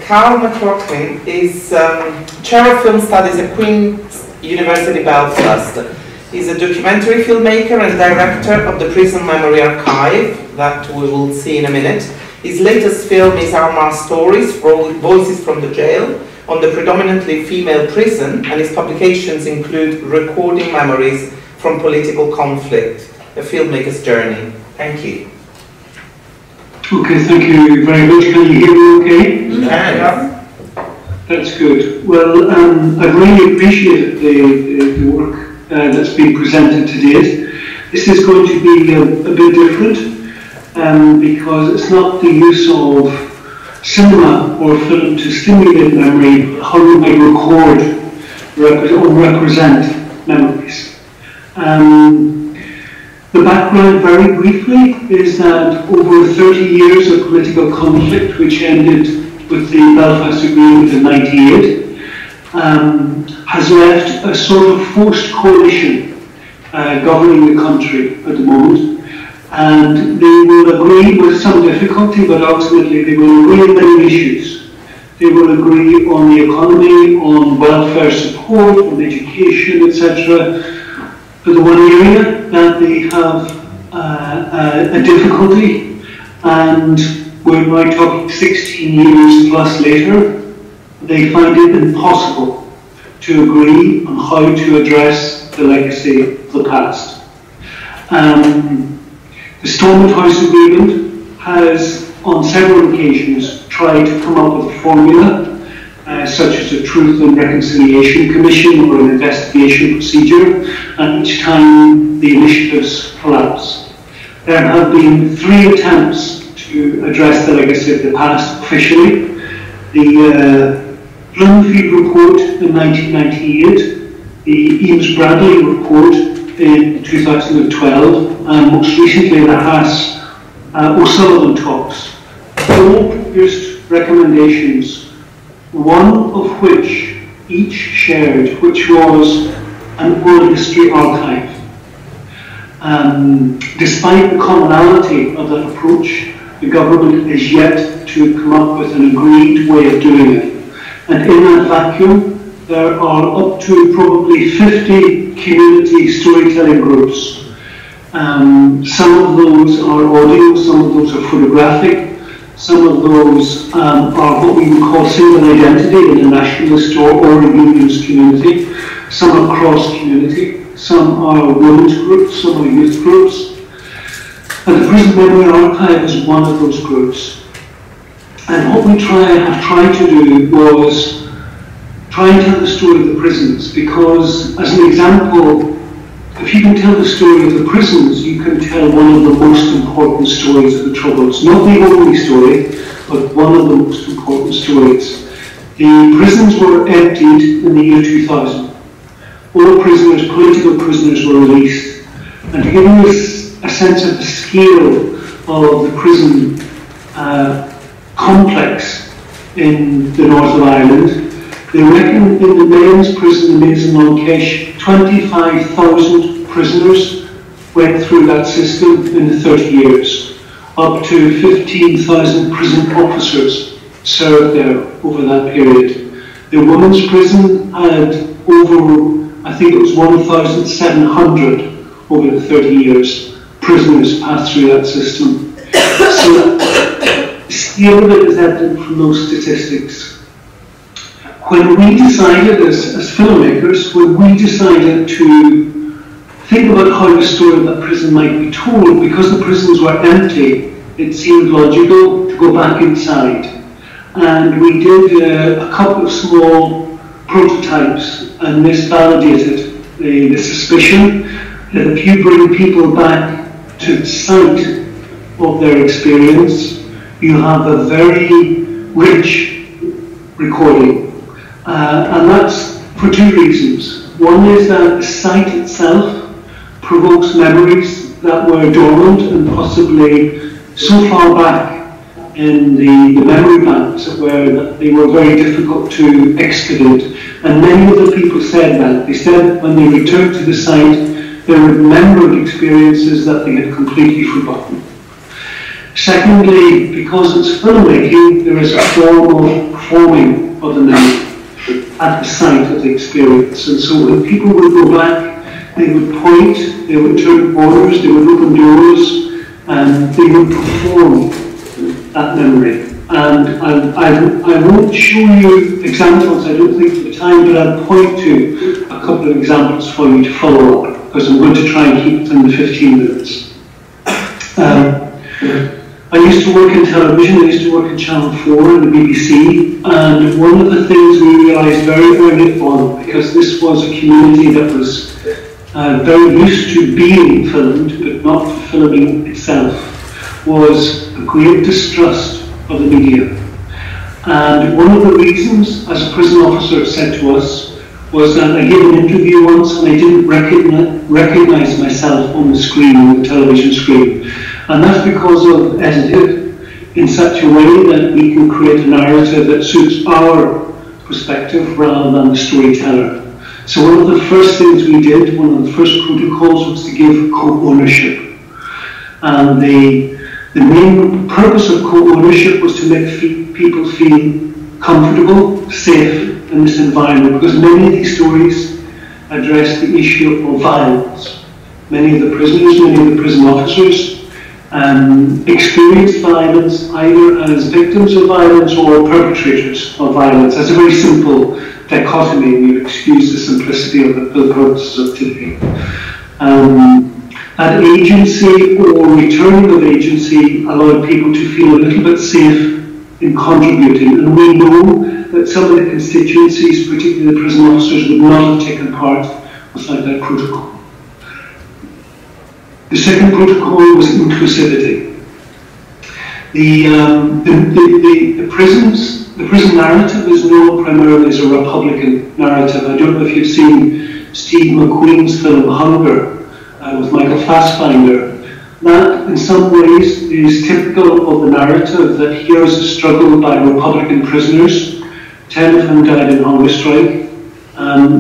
Cahal McLaughlin is Chair of Film Studies at Queen's University Belfast. He's a documentary filmmaker and director of the Prison Memory Archive, that we will see in a minute. His latest film is Our Stories, Voices from the Jail, on the predominantly female prison, and his publications include Recording Memories from Political Conflict, a filmmaker's journey. Thank you. Okay, thank you very much. Can you hear me okay? Yeah. That's good. Well, I've really appreciated the work that's been presented today. This is going to be a bit different because it's not the use of cinema or film to stimulate memory, how you might record or represent memories. The background, very briefly, is that over 30 years of political conflict, which ended with the Belfast Agreement in '98, has left a sort of forced coalition governing the country at the moment. And they will agree with some difficulty, but ultimately they will agree on many issues. They will agree on the economy, on welfare support, on education, etc. But the one area that they have a difficulty, and we're now talking 16 years plus later, they find it impossible to agree on how to address the legacy of the past. The Stormont House Agreement has, on several occasions, tried to come up with a formula, such as a Truth and Reconciliation Commission or an investigation procedure, and each time the initiatives collapse. There have been 3 attempts to address the legacy of the past officially. The Bloomfield Report in 1998, the Eames-Bradley Report in 2012, and most recently the Haas-O'Sullivan talks. All produced recommendations, one of which each shared, which was an oral history archive. Despite the commonality of that approach, the government is yet to come up with an agreed way of doing it. And in that vacuum, there are up to probably 50 community storytelling groups. Some of those are audio, some of those are photographic, some of those are what we would call single identity in a nationalist or a unionist community. Some are cross-community, some are women's groups, some are youth groups. And the Prison Memory Archive is one of those groups. And what we have tried to do was try and tell the story of the prisons, because as an example, if you can tell the story of the prisons, you can tell one of the most important stories of the Troubles. Not the only story, but one of the most important stories. The prisons were emptied in the year 2000. All prisoners, political prisoners, were released. And to give you a sense of the scale of the prison complex in the north of Ireland, they reckon in the men's prison in Mason-Monkesh, 25,000 prisoners went through that system in the 30 years. Up to 15,000 prison officers served there over that period. The women's prison had over, I think it was 1,700 over the 30 years, prisoners passed through that system. So the scale of it is evident from those statistics. When we decided as filmmakers, when we decided to think about how the story of that prison might be told, because the prisons were empty, it seemed logical to go back inside. And we did a couple of small prototypes, and this validated the suspicion that if you bring people back to the site of their experience, you have a very rich recording. And that's for 2 reasons. One is that the site itself provokes memories that were dormant and possibly so far back in the memory banks that they were very difficult to excavate. And many of the people said that. They said when they returned to the site, they remembered experiences that they had completely forgotten. Secondly, because it's filmmaking, there is a form of performing of the memory at the site of the experience. And so when people would go back, they would point, they would turn corners, they would open doors, and they would perform that memory. And I won't show you examples, I don't think, at the time, but I'll point to a couple of examples for you to follow up, because I'm going to try and keep it in the 15 minutes. I used to work in television, I used to work in Channel 4 and the BBC, and one of the things we realised very early on, because this was a community that was very used to being filmed, but not for filming itself, was a great distrust of the media. And one of the reasons, as a prison officer said to us, was that I gave an interview once and I didn't recognise myself on the screen, on the television screen. And that's because I've edited in such a way that we can create a narrative that suits our perspective rather than the storyteller. So one of the first things we did, one of the first protocols, was to give co-ownership. And the main purpose of co-ownership was to make people feel comfortable, safe in this environment, because many of these stories address the issue of violence. Many of the prisoners, many of the prison officers experienced violence either as victims of violence or perpetrators of violence. That's a very simple dichotomy, and you excuse the simplicity of it for the purposes of today. That agency or returning of agency allowed people to feel a little bit safe in contributing, and we know that some of the constituencies, particularly the prison officers, would not have taken part without that protocol. The second protocol was inclusivity. The prison narrative is known primarily as a Republican narrative. I don't know if you've seen Steve McQueen's film Hunger with Michael Fassbinder. That, in some ways, is typical of the narrative that here is a struggle by Republican prisoners. 10 of them died in hunger strike.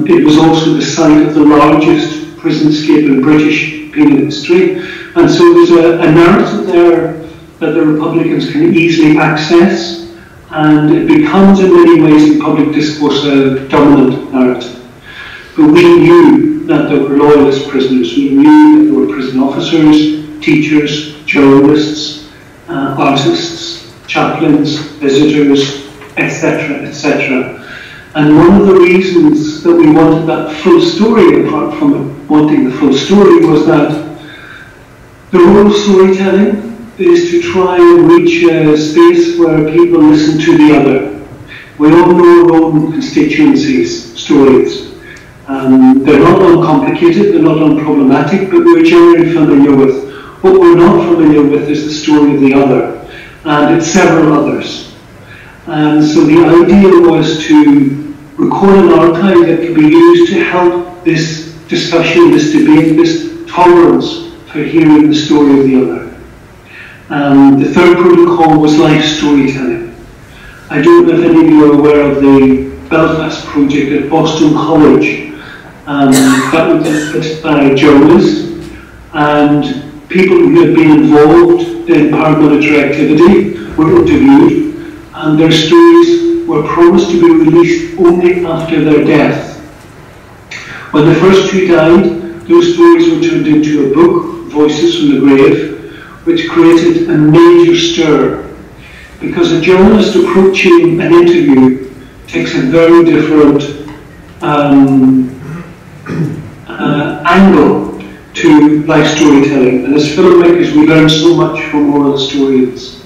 It was also the site of the largest prison escape in British penal history. And so there's a narrative there that the Republicans can easily access, and it becomes in many ways in public discourse a dominant narrative. But we knew that there were loyalist prisoners, we knew that there were prison officers, teachers, journalists, artists, chaplains, visitors, etc., etc. And one of the reasons that we wanted that full story, apart from wanting the full story, was that the role of storytelling is to try and reach a space where people listen to the other. We all know our own constituencies' stories. They're not uncomplicated, they're not unproblematic, but we're generally familiar with. What we're not familiar with is the story of the other, and it's several others. And so the idea was to record an archive that could be used to help this discussion, this debate, this tolerance for hearing the story of the other. The third protocol was life storytelling. I don't know if any of you are aware of the Belfast project at Boston College. That was led by a journalist, and people who had been involved in paramilitary activity were interviewed, and their stories were promised to be released only after their death. When the first two died, those stories were turned into a book, Voices from the Grave, which created a major stir, because a journalist approaching an interview takes a very different angle to life storytelling, and as filmmakers we learn so much from oral historians.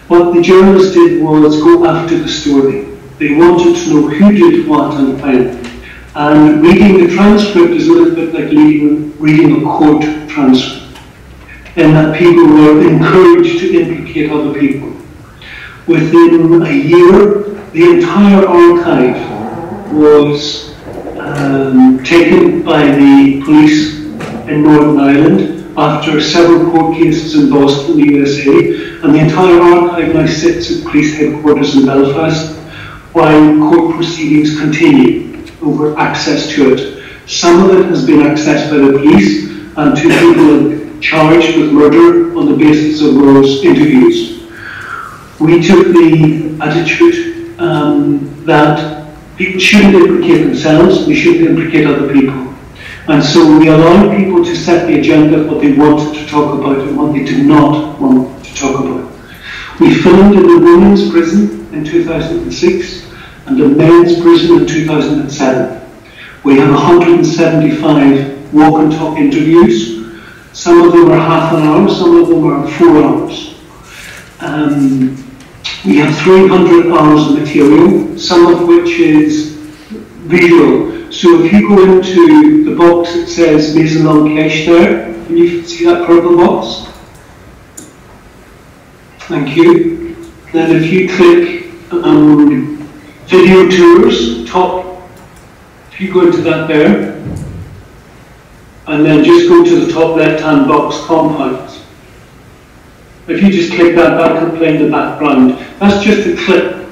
What the journalists did was go after the story. They wanted to know who did what and when. And reading the transcript is a little bit like reading a court transcript, in that people were encouraged to implicate other people. Within a year, the entire archive was taken by the police in Northern Ireland after several court cases in Boston, the USA, and the entire archive now sits at police headquarters in Belfast while court proceedings continue over access to it. Some of it has been accessed by the police, and two people charged with murder on the basis of those interviews. We took the attitude that people shouldn't implicate themselves, we shouldn't implicate other people. And so we allowed people to set the agenda of what they wanted to talk about and what they did not want to talk about. We filmed in the women's prison in 2006 and the men's prison in 2007. We have 175 walk and talk interviews. Some of them are half an hour, some of them are 4 hours. We have 300 hours of material, some of which is visual. So if you go into the box that says Maison Cache there, can you see that purple box? Thank you. Then if you click video tours, top, if you go into that there, and then just go to the top left-hand box, compounds. If you just click that, that'll play in the background. That's just a clip.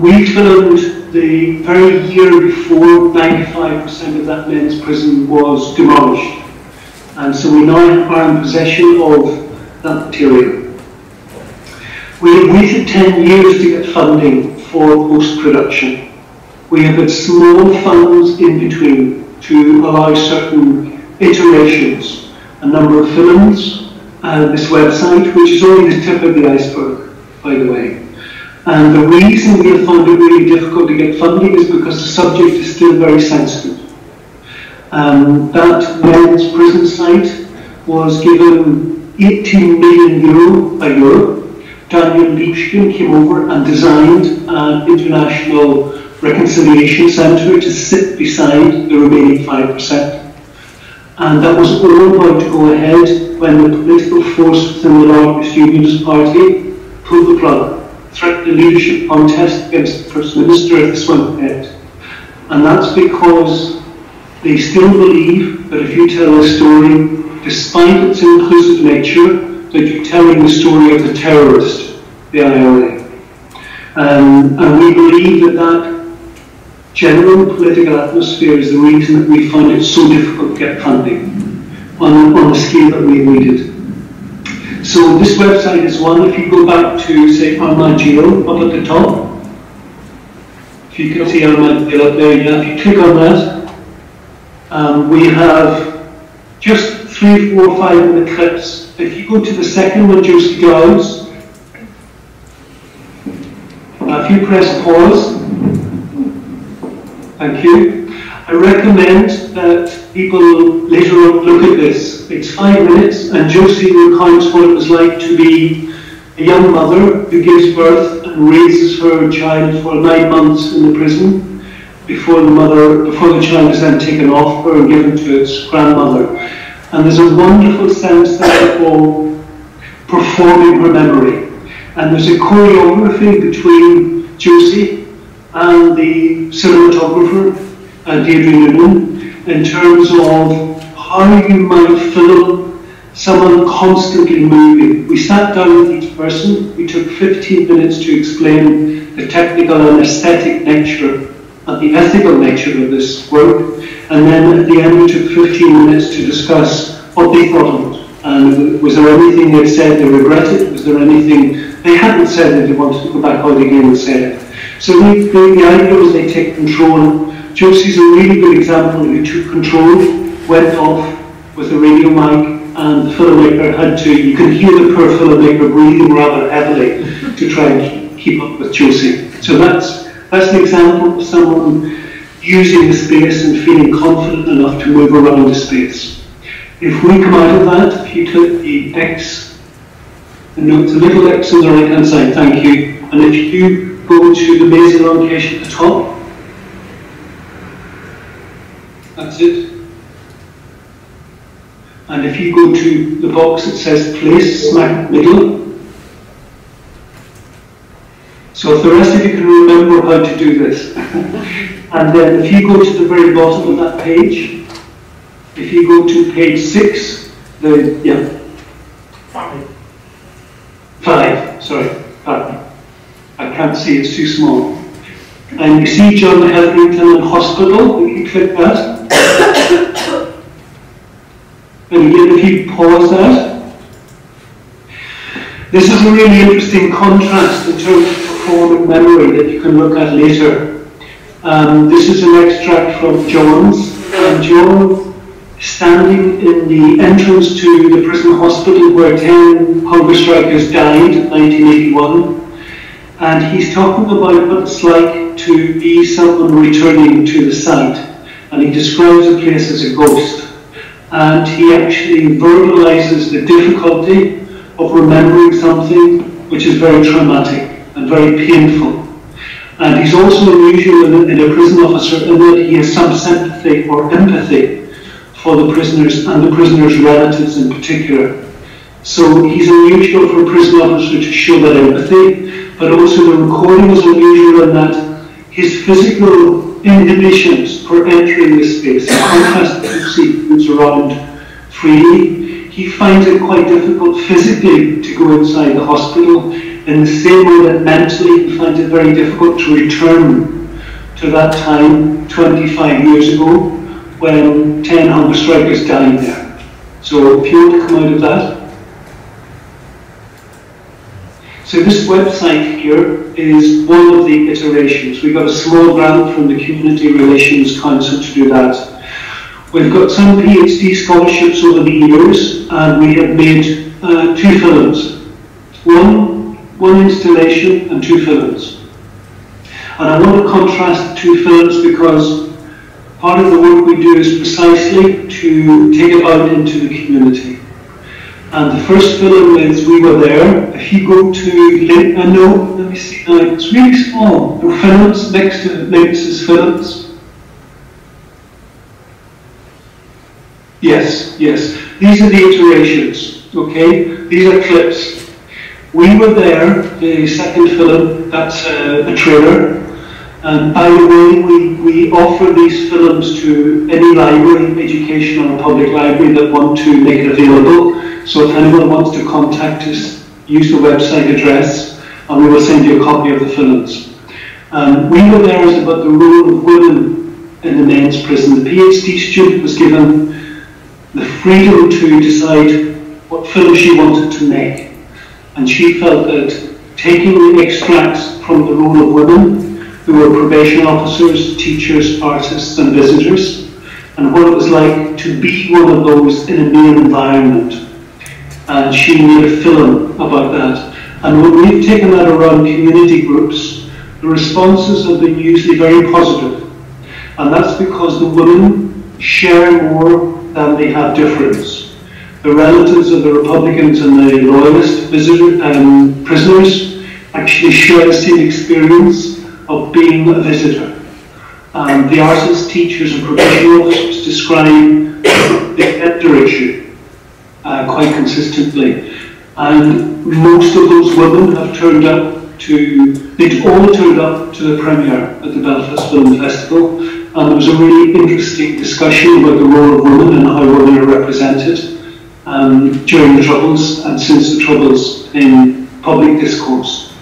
We filmed the very year before 95% of that men's prison was demolished. And so we now are in possession of that material. We have waited 10 years to get funding for post-production. We have had small funds in between to allow certain iterations, a number of films, this website, which is only the tip of the iceberg, by the way. And the reason we have found it really difficult to get funding is because the subject is still very sensitive. That men's prison site was given €18 million by Europe. Daniel Liebskin came over and designed an international reconciliation centre to sit beside the remaining 5%. And that was all about to go ahead when the political force within the largest Unionist Party pulled the plug, threatened a leadership contest against the First Minister if this went ahead. And that's because they still believe that if you tell a story, despite its inclusive nature, that you're telling the story of the terrorist, the IRA. And we believe that that general political atmosphere is the reason that we find it so difficult to get funding on the scale that we needed. So this website is one. If you go back to, say, Armagh Jail up at the top, if you can see Armagh Jail up there, yeah, if you click on that, we have just 3, 4, 5 minute clips. If you go to the second one, Josie Giles, if you press pause, thank you. I recommend that people later on look at this. It's 5 minutes, and Josie recounts what it was like to be a young mother who gives birth and raises her child for 9 months in the prison before the child is then taken off her and given to its grandmother. And there's a wonderful sense there of performing her memory. And there's a choreography between Josie and the cinematographer, Deirdre Noonan, in terms of how you might film someone constantly moving. We sat down with each person. We took 15 minutes to explain the technical and aesthetic nature and the ethical nature of this work. And then at the end, we took 15 minutes to discuss what they thought of it. And was there anything they'd said they regretted? Was there anything they hadn't said that they wanted to go back out again and say it? So the idea was they take control. Josie's a really good example who took control, went off with a radio mic, and the filmmaker had to, you can hear the poor filmmaker breathing rather heavily to try and keep up with Josie. So that's an example of someone using the space and feeling confident enough to move around the space. If we come out of that, if you click the X, the little X on the right hand side, thank you, and if you go to the Maison Cache at the top, that's it. And if you go to the box that says place, smack middle. So if the rest of you can remember how to do this. And then if you go to the very bottom of that page, if you go to page 6, five, sorry, I can't see, it's too small. And you see John Hetherington Hospital, if you click that. And again, if you pause that, this is a really interesting contrast in terms of performing memory that you can look at later. This is an extract from John's, and John standing in the entrance to the prison hospital where 10 hunger strikers died in 1981, and he's talking about what it's like to be someone returning to the site, and he describes the place as a ghost, and he actually verbalizes the difficulty of remembering something which is very traumatic and very painful. And he's also unusual in a prison officer in that he has some sympathy or empathy for the prisoners and the prisoners' relatives in particular. So he's unusual for a prison officer to show that empathy, but also the recording is unusual in that his physical inhibitions for entering this space, in contrast to Lucy, who's around freely, he finds it quite difficult physically to go inside the hospital, in the same way that mentally he finds it very difficult to return to that time 25 years ago when 10 hunger strikers died there. So if you want to come out of that. So this website here is one of the iterations. We got a small grant from the Community Relations Council to do that. We've got some PhD scholarships over the years, and we have made 2 films. One installation and 2 films. And I want to contrast the 2 films because part of the work we do is precisely to take it out into the community. And the first film is We Were There. If you go to let me see now, it's really small. There are films next to Lynx's films. Yes. These are the iterations, okay? These are clips. We Were There, the second film, that's a trailer. And by the way, we offer these films to any library, educational or public library that want to make it available. So if anyone wants to contact us, use the website address and we will send you a copy of the films. We Were There is about the role of women in the men's prison. The PhD student was given the freedom to decide what film she wanted to make. And she felt that taking the extracts from the role of women, who were probation officers, teachers, artists and visitors, and what it was like to be one of those in a male environment. And she made a film about that. And when we've taken that around community groups, the responses have been usually very positive. And that's because the women share more than they have difference. The relatives of the Republicans and the Loyalist prisoners actually share the same experience of being a visitor. The artists, teachers and probation officers describe the gender issue quite consistently. And most of those women have turned up they'd all turned up to the premiere at the Belfast Film Festival, and there was a really interesting discussion about the role of women and how women are represented during the Troubles and since the Troubles in public discourse.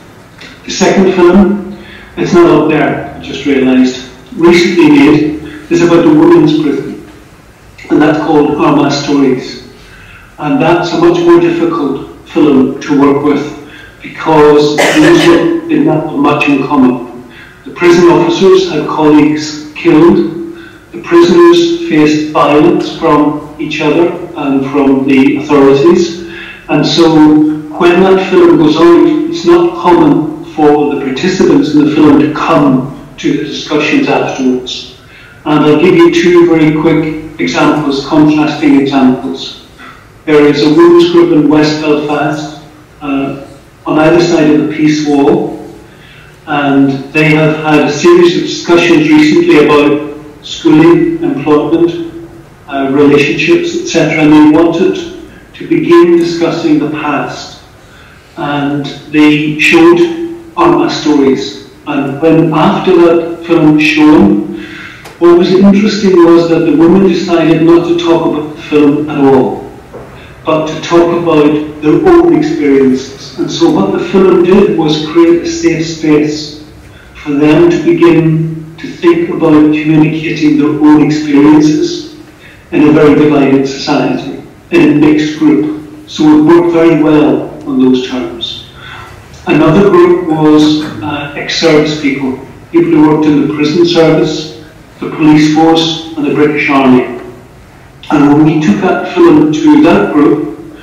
The second film, it's not up there, I just realised, recently made, is about the women's prison, and that's called Armagh Stories. And that's a much more difficult film to work with because those women did not have much in common. The prison officers had colleagues killed, the prisoners faced violence from each other and from the authorities, and so when that film goes out, it's not common for the participants in the film to come to the discussions afterwards. And I'll give you 2 very quick examples, contrasting examples. There is a women's group in West Belfast on either side of the Peace Wall, and they have had a series of discussions recently about schooling, employment, relationships, etc. And they wanted to begin discussing the past. And they showed Armagh Stories. And when after that film was shown, what was interesting was that the women decided not to talk about the film at all, but to talk about their own experiences. And so what the film did was create a safe space for them to begin to think about communicating their own experiences in a very divided society. in a mixed group. So it worked very well on those terms. Another group was ex-service people who worked in the prison service, the police force, and the British Army. And when we took that film to that group,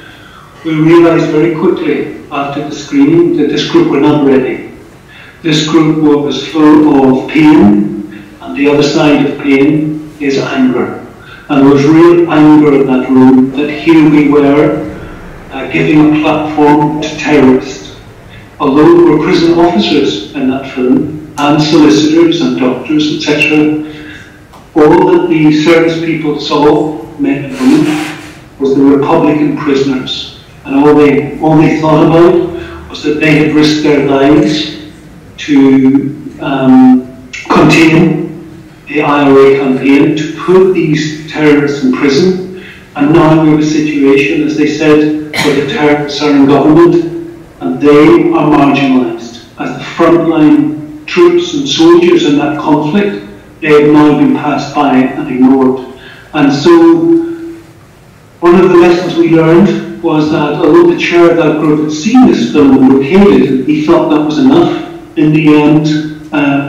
we realised very quickly after the screening that this group were not ready. This group was full of pain, and the other side of pain is anger. And there was real anger in that room that here we were giving a platform to terrorists. Although there were prison officers in that film, and solicitors and doctors, etc., all that the service people saw, men and women, was the Republican prisoners. And all they thought about was that they had risked their lives to contain the IRA campaign, to put these terrorists in prison. And now we have a situation, as they said, where the terrorists are in government and they are marginalised. As the frontline troops and soldiers in that conflict, they have now been passed by and ignored. And so one of the lessons we learned was that although the chair of that group had seen this film and okayed it, he felt that was enough. In the end,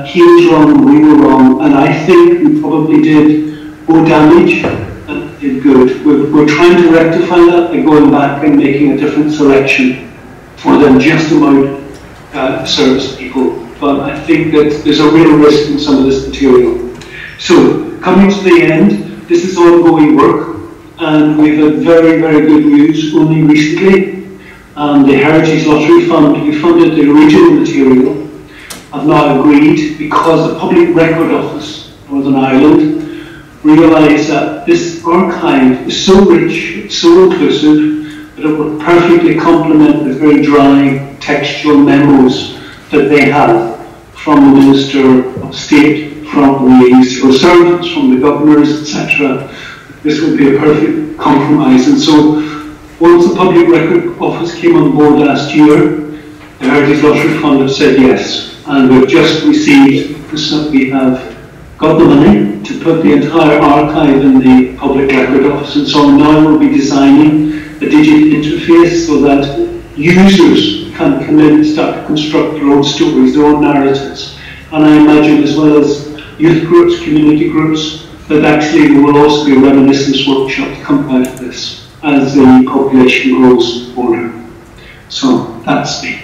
he was wrong and we were wrong, and I think we probably did more damage than did good. We're trying to rectify that by going back and making a different selection for them just about service people. But I think that there's a real risk in some of this material. So, coming to the end, this is ongoing work, and we've had very, very good news only recently. The Heritage Lottery Fund, who funded the original material, have now agreed, because the Public Record Office, Northern Ireland, realised that this archive is so rich, it's so inclusive, that it would perfectly complement the very dry textual memos that they have from the Minister of State, from the civil servants, from the governors, etc. This would be a perfect compromise. And so, once the Public Record Office came on board last year, the Heritage Lottery Fund have said yes. And we've just received, we have got the money to put the entire archive in the Public Record Office. And so now we'll be designing a digital interface so that users can come in and start to construct their own stories, their own narratives. And I imagine, as well as youth groups, community groups, that actually there will also be a reminiscence workshop to come out of this as the population grows older. So that's me.